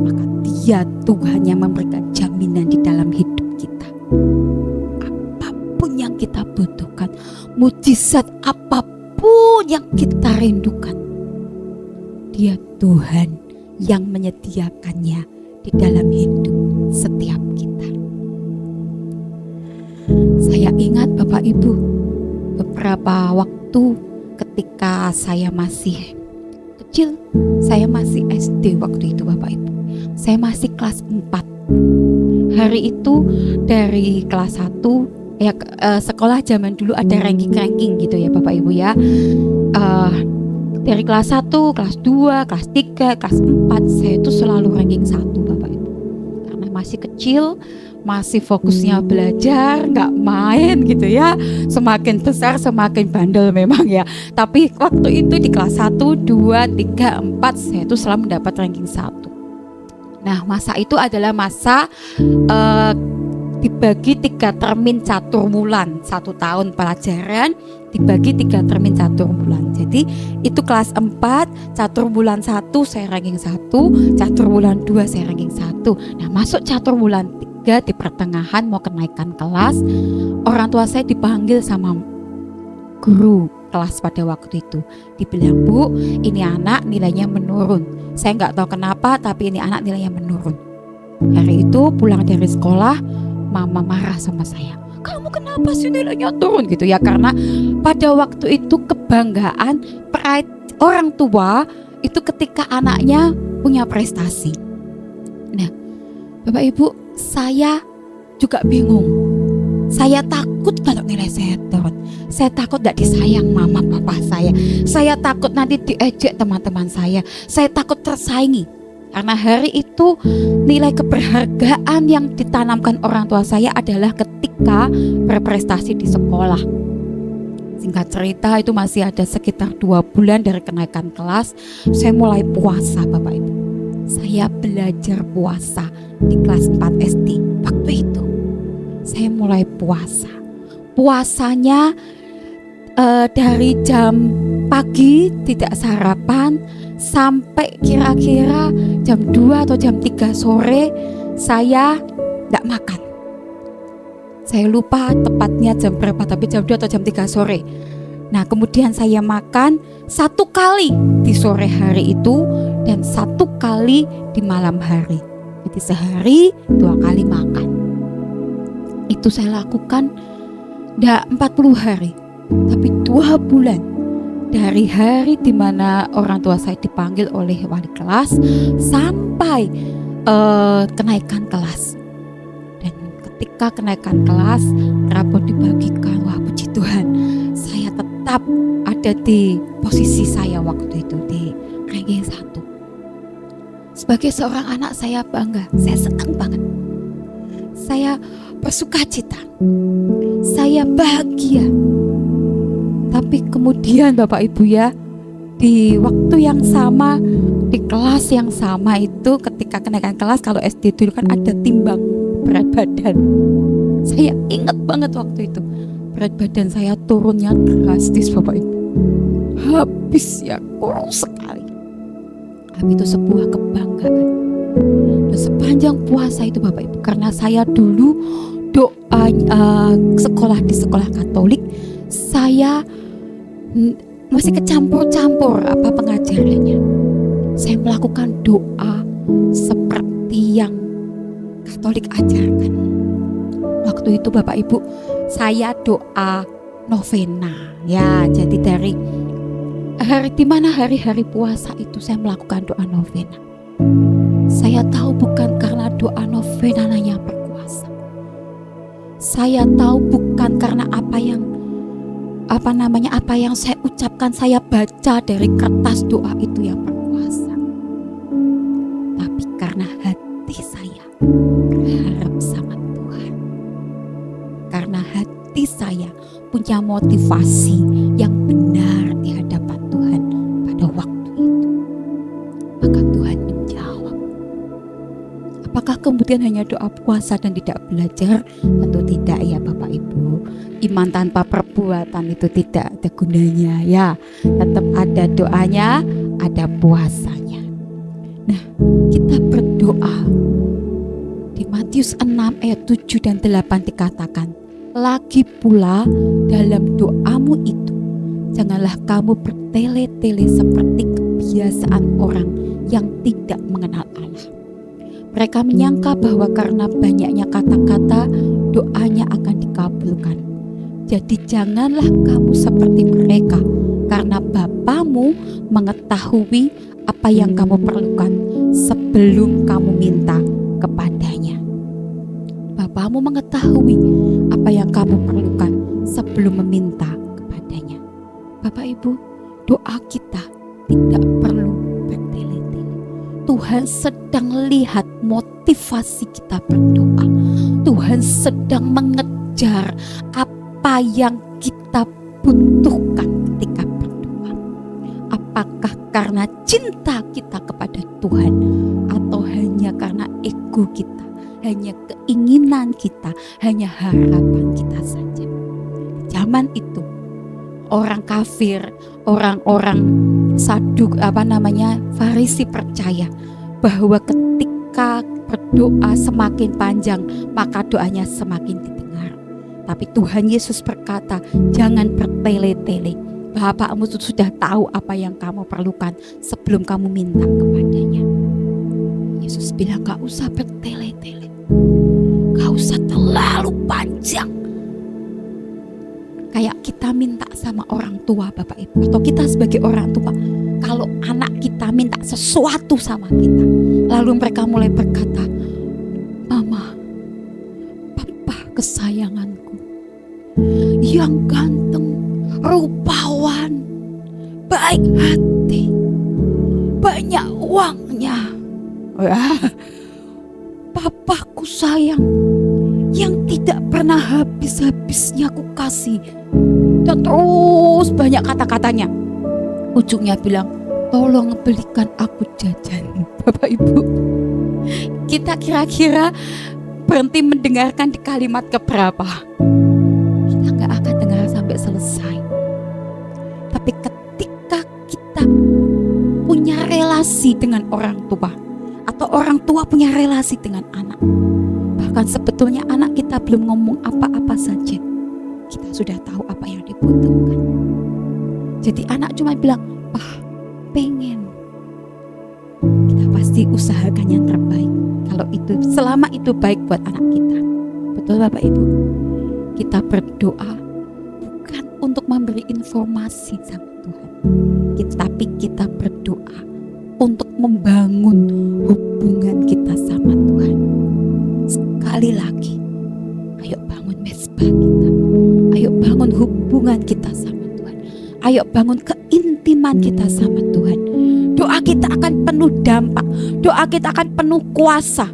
maka Dia Tuhan yang memberikan jaminan di dalam hidup kita. Apapun yang kita butuhkan, mujizat apapun yang kita rindukan, Dia Tuhan yang menyediakannya di dalam hidup setiap kita. Saya ingat Bapak Ibu, beberapa waktu ketika saya masih kecil, saya masih SD waktu itu Bapak Ibu, saya masih kelas 4. Hari itu dari kelas 1 ya, sekolah zaman dulu ada ranking-ranking gitu ya Bapak Ibu ya. Dari kelas 1, kelas 2, kelas 3, kelas 4, saya itu selalu ranking 1 Bapak Ibu. Karena masih kecil, masih fokusnya belajar, gak main gitu ya. Semakin besar semakin bandel memang ya. Tapi waktu itu di kelas 1, 2, 3, 4, saya itu selalu mendapat ranking 1. Nah, masa itu adalah masa dibagi 3 termin catur bulan, 1 tahun pelajaran dibagi 3 termin catur bulan. Jadi itu kelas 4, catur bulan 1 saya ranking 1, catur bulan 2 saya ranking 1. Nah, masuk catur bulan 3 di pertengahan mau kenaikan kelas, orang tua saya dipanggil sama guru kelas pada waktu itu. Dibilang, "Bu, ini anak nilainya menurun." Saya nggak tahu kenapa, tapi ini anak nilainya menurun. Hari itu pulang dari sekolah, mama marah sama saya. "Kamu kenapa sih nilainya turun?" gitu ya. Karena pada waktu itu kebanggaan pride orang tua itu ketika anaknya punya prestasi. Nah, Bapak Ibu, saya juga bingung. Saya takut kalau nilai saya turun. Saya takut tidak disayang mama papa saya. Saya takut nanti diejek teman-teman saya. Saya takut tersaingi. Karena hari itu nilai keberhargaan yang ditanamkan orang tua saya adalah ketika berprestasi di sekolah. Singkat cerita, itu masih ada sekitar 2 bulan dari kenaikan kelas. Saya mulai puasa, Bapak Ibu. Saya belajar puasa di kelas 4 SD. Waktu itu saya mulai puasa. Puasanya dari jam pagi tidak sarapan sampai kira-kira jam 2 atau jam 3 sore saya tidak makan. Saya lupa tepatnya jam berapa, tapi jam 2 atau jam 3 sore. Nah, kemudian saya makan 1 kali di sore hari itu dan 1 kali di malam hari. Jadi sehari 2 kali makan. Itu saya lakukan tidak 40 hari, tapi 2 bulan. Dari hari dimana orang tua saya dipanggil oleh wali kelas sampai kenaikan kelas. Dan ketika kenaikan kelas, rapor dibagikan, wah puji Tuhan, saya tetap ada di posisi saya waktu itu di ranking 1. Sebagai seorang anak saya bangga, saya senang banget. Saya bersukacita, saya bahagia. Tapi kemudian Bapak Ibu ya, di waktu yang sama, di kelas yang sama itu, ketika kenaikan kelas, kalau SD dulu kan ada timbang berat badan. Saya ingat banget waktu itu, berat badan saya turunnya drastis Bapak Ibu. Habis ya, kurang sekali. Tapi itu sebuah kebanggaan. Dan sepanjang puasa itu Bapak Ibu, karena saya dulu doa sekolah di sekolah Katolik, saya masih kecampur-campur apa pengajarannya. Saya melakukan doa seperti yang Katolik ajarkan. Waktu itu Bapak Ibu, saya doa novena. Ya, jadi dari hari-hari puasa itu saya melakukan doa novena. Saya tahu bukan karena doa novena yang berkuasa. Saya tahu bukan karena apa yang saya ucapkan, saya baca dari kertas doa itu yang berkuasa. Tapi karena hati saya berharap sama Tuhan. Karena hati saya punya motivasi yang benar di hadapan Tuhan pada waktu itu. Maka Tuhan menjawab. Apakah kemudian hanya doa puasa dan tidak belajar? Tentu tidak ya Bapak Ibu. Iman tanpa perbuatan itu tidak ada gunanya ya. Tetap ada doanya, ada puasanya. Nah, kita berdoa. Di Matius 6 ayat 7 dan 8 dikatakan, lagi pula dalam doamu itu, janganlah kamu bertele-tele seperti kebiasaan orang yang tidak mengenal Allah. Mereka menyangka bahwa karena banyaknya kata-kata, doanya akan dikabulkan. Jadi janganlah kamu seperti mereka, karena Bapamu mengetahui apa yang kamu perlukan sebelum kamu minta kepadanya. Bapamu mengetahui apa yang kamu perlukan sebelum meminta kepadanya. Bapak Ibu, doa kita tidak perlu bertele-tele. Tuhan sedang lihat motivasi kita berdoa. Tuhan sedang mengejar apa yang kita butuhkan ketika berdoa. Apakah karena cinta kita kepada Tuhan, atau hanya karena ego kita, hanya keinginan kita, hanya harapan kita saja. Zaman itu orang kafir, orang-orang Farisi percaya bahwa ketika berdoa semakin panjang, maka doanya semakin didengar. Tapi Tuhan Yesus berkata, jangan bertele-tele. Bapakmu sudah tahu apa yang kamu perlukan sebelum kamu minta kepadanya. Yesus bilang, gak usah bertele-tele, gak usah terlalu panjang. Kayak kita minta sama orang tua Bapak Ibu, atau kita sebagai orang tua, kalau anak kita minta sesuatu sama kita, lalu mereka mulai berkata, kesayanganku, yang ganteng, rupawan, baik hati, banyak uangnya. Wah, papaku sayang, yang tidak pernah habis-habisnya ku kasih. Dan terus banyak kata-katanya. Ujungnya bilang, tolong belikan aku jajan. Bapak Ibu, kita kira-kira berhenti mendengarkan di kalimat keberapa? Kita gak akan dengar sampai selesai. Tapi ketika kita punya relasi dengan orang tua, atau orang tua punya relasi dengan anak, bahkan sebetulnya anak kita belum ngomong apa-apa saja, kita sudah tahu apa yang dibutuhkan. Jadi anak cuma bilang, "Pah, pengen." Kita pasti usahakan yang terbaik. Kalau itu, selama itu baik buat anak kita. Betul Bapak Ibu? Kita berdoa bukan untuk memberi informasi sama Tuhan, tapi kita berdoa untuk membangun hubungan kita sama Tuhan. Sekali lagi, ayo bangun mezbah kita. Ayo bangun hubungan kita sama Tuhan. Ayo bangun keintiman kita sama Tuhan. Doa kita akan penuh dampak. Doa kita akan penuh kuasa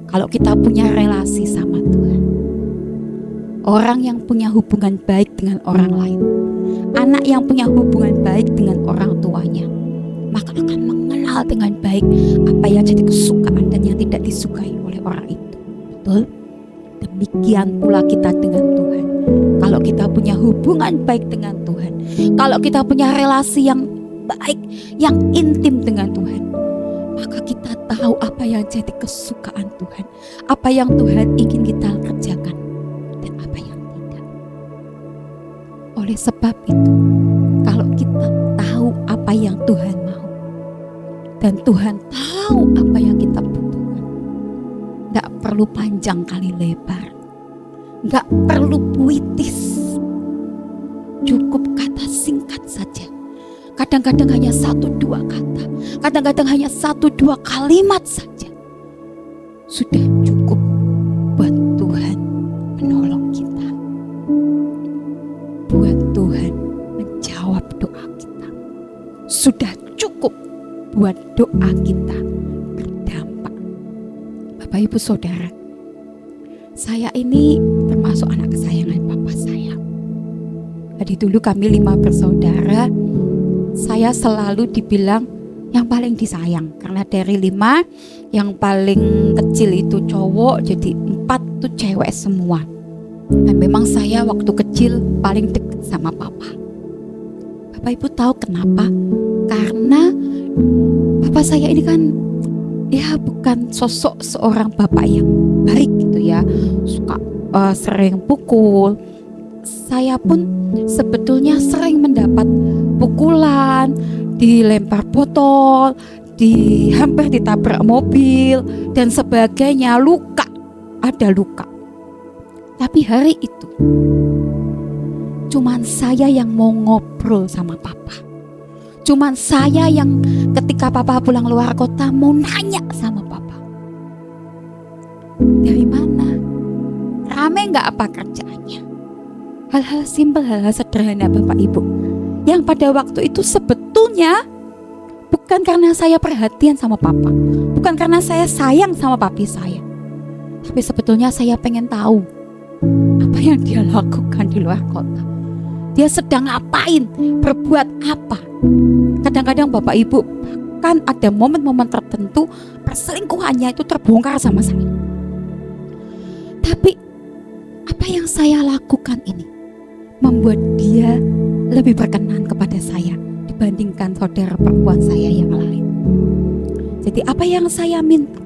kalau kita punya relasi sama Tuhan. Orang yang punya hubungan baik dengan orang lain, anak yang punya hubungan baik dengan orang tuanya, maka akan mengenal dengan baik apa yang jadi kesukaan dan yang tidak disukai oleh orang itu. Betul? Demikian pula kita dengan Tuhan. Kalau kita punya hubungan baik dengan Tuhan, kalau kita punya relasi yang baik, yang intim dengan Tuhan, maka kita tahu apa yang jadi kesukaan Tuhan, apa yang Tuhan ingin kita kerjakan, dan apa yang tidak. Oleh sebab itu, kalau kita tahu apa yang Tuhan mau, dan Tuhan tahu apa yang kita butuhkan, gak perlu panjang kali lebar, gak perlu puitis, cukup kata singkat saja. Kadang-kadang hanya 1-2 kata, kadang-kadang hanya 1-2 kalimat saja, sudah cukup buat Tuhan menolong kita, buat Tuhan menjawab doa kita. Sudah cukup buat doa kita berdampak. Bapak Ibu Saudara, saya ini termasuk anak kesayangan papa saya. Tadi dulu kami 5 bersaudara. Saya selalu dibilang yang paling disayang, karena dari 5 yang paling kecil itu cowok, jadi 4 itu cewek semua. Dan memang saya waktu kecil paling dekat sama papa. Bapak Ibu tahu kenapa? Karena papa saya ini kan ya bukan sosok seorang bapak yang baik gitu ya, suka sering pukul. Saya pun sebetulnya sering mendapat pukulan, dilempar botol, hampir ditabrak mobil dan sebagainya, ada luka. Tapi hari itu cuman saya yang mau ngobrol sama papa. Cuman saya yang ketika papa pulang luar kota mau nanya sama papa, dari mana? Rame gak apa kerjaannya? Hal-hal simpel, hal-hal sederhana Bapak Ibu, yang pada waktu itu sebetulnya bukan karena saya perhatian sama papa, bukan karena saya sayang sama papi saya, tapi sebetulnya saya pengen tahu apa yang dia lakukan di luar kota. Dia sedang ngapain, berbuat apa. Kadang-kadang Bapak Ibu, bahkan ada momen-momen tertentu perselingkuhannya itu terbongkar sama saya. Tapi apa yang saya lakukan ini membuat dia lebih berkenan kepada saya dibandingkan saudara perempuan saya yang lain. Jadi apa yang saya minta,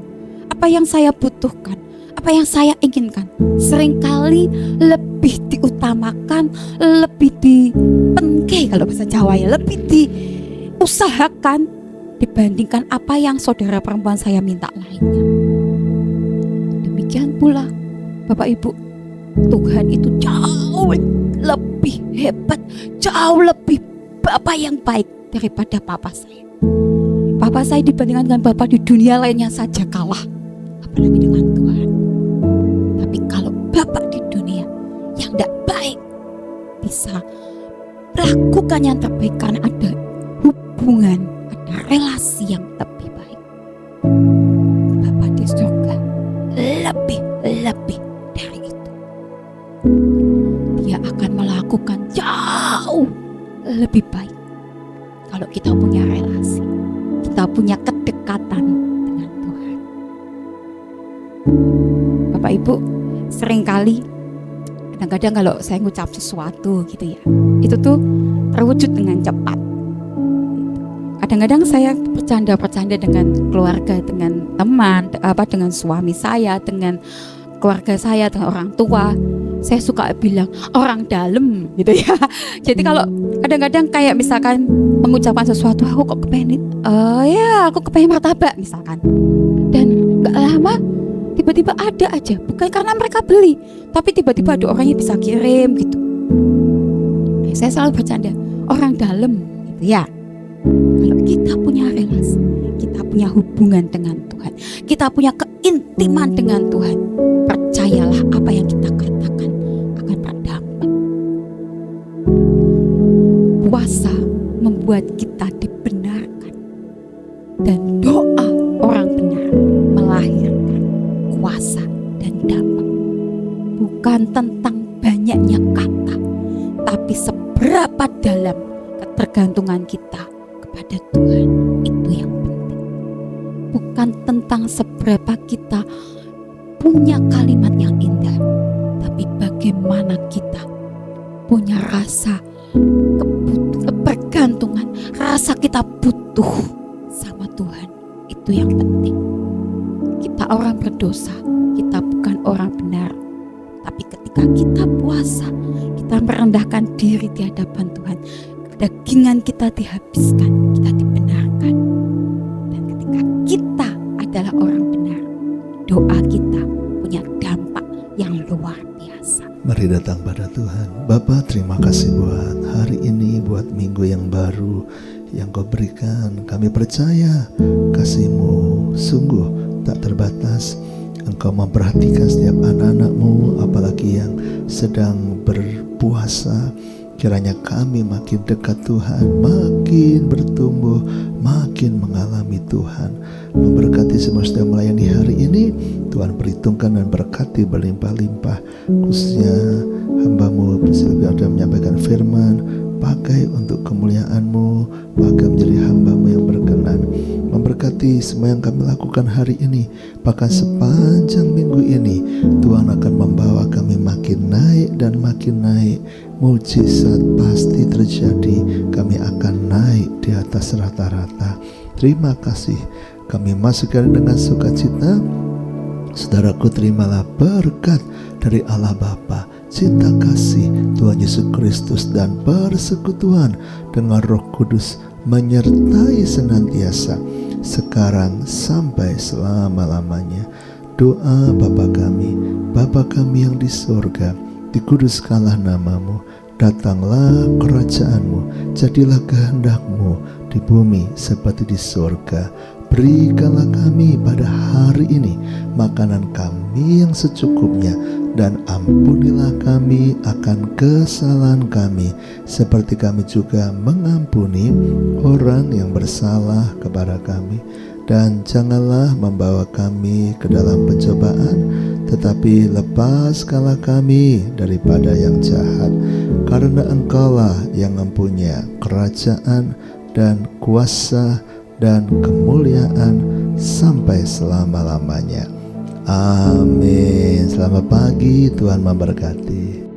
apa yang saya butuhkan, apa yang saya inginkan, seringkali lebih diutamakan, lebih dipengke kalau bahasa Jawa ya, lebih diusahakan dibandingkan apa yang saudara perempuan saya minta lainnya. Demikian pula Bapak Ibu, Tuhan itu jauh lebih hebat, jauh lebih Bapak yang baik daripada papa saya. Papa saya dibandingkan dengan Bapak di dunia lainnya saja kalah, apalagi dengan Tuhan. Tapi kalau Bapak di dunia berdosa, lakukan yang terbaik karena ada hubungan, ada relasi yang lebih baik. Bapa di surga lebih dari itu. Dia akan melakukan jauh lebih baik kalau kita punya relasi, kita punya kedekatan dengan Tuhan. Bapak Ibu, seringkali kadang-kadang kalau saya ngucap sesuatu gitu ya, itu tuh terwujud dengan cepat. Kadang-kadang saya bercanda dengan keluarga, dengan teman, dengan suami saya, dengan keluarga saya, dengan orang tua. Saya suka bilang orang dalam gitu ya. Jadi kalau kadang-kadang kayak misalkan mengucapkan sesuatu, aku kok kepengen, aku kepengen martabak misalkan. Dan gak lama tiba-tiba ada aja, bukan karena mereka beli, tapi tiba-tiba ada orang yang bisa kirim gitu. Saya selalu bercanda, orang dalam gitu ya. Kalau kita punya relasi, kita punya hubungan dengan Tuhan, kita punya keintiman dengan Tuhan, percayalah apa yang kita katakan akan berdampak. Puasa membuat kita dibenarkan, dan doa orang benar melahirkan kuasa dan dampak. Bukan tentang banyaknya kata, tapi seberapa dalam ketergantungan kita kepada Tuhan, itu yang penting. Bukan tentang seberapa kita punya kalimat yang indah, tapi bagaimana kita punya rasa kebergantungan, rasa kita butuh sama Tuhan. Itu yang penting. Kita orang berdosa, kita bukan orang benar. Tapi ketika kita puasa, kita merendahkan diri di hadapan Tuhan, dagingan kita dihabiskan, kita dibenarkan. Dan ketika kita adalah orang benar, doa kita punya dampak yang luar biasa. Mari datang pada Tuhan. Bapa, terima kasih buat hari ini, buat minggu yang baru yang Kau berikan. Kami percaya kasih-Mu sungguh tak terbatas. Engkau memperhatikan setiap anak-anak-Mu, apalagi yang sedang berpuasa. Kiranya kami makin dekat Tuhan, makin bertumbuh, makin mengalami Tuhan. Memberkati semua yang melayani hari ini, Tuhan perhitungkan dan berkati berlimpah-limpah. Khususnya hamba-Mu Silvia yang menyampaikan firman, pakai untuk kemuliaan-Mu, pakai menjadi hamba-Mu yang berkenan. Memberkati semua yang kami lakukan hari ini, bahkan sepanjang minggu ini, Tuhan akan membawa kami makin naik dan makin naik. Mujizat pasti terjadi, kami akan naik di atas rata-rata. Terima kasih, kami masukkan dengan sukacita. Saudaraku, terimalah berkat dari Allah Bapa, cinta kasih Tuhan Yesus Kristus, dan persekutuan dengan Roh Kudus menyertai senantiasa sekarang sampai selama-lamanya. Doa Bapa kami yang di surga, dikuduskanlah nama-Mu, datanglah kerajaan-Mu, jadilah kehendak-Mu di bumi seperti di surga. Berikanlah kami pada hari ini makanan kami yang secukupnya, dan ampunilah kami akan kesalahan kami, seperti kami juga mengampuni orang yang bersalah kepada kami. Dan janganlah membawa kami ke dalam pencobaan, tetapi lepaskanlah kami daripada yang jahat. Karena Engkaulah yang mempunyai kerajaan dan kuasa dan kemuliaan sampai selama-lamanya. Amin. Selamat pagi, Tuhan memberkati.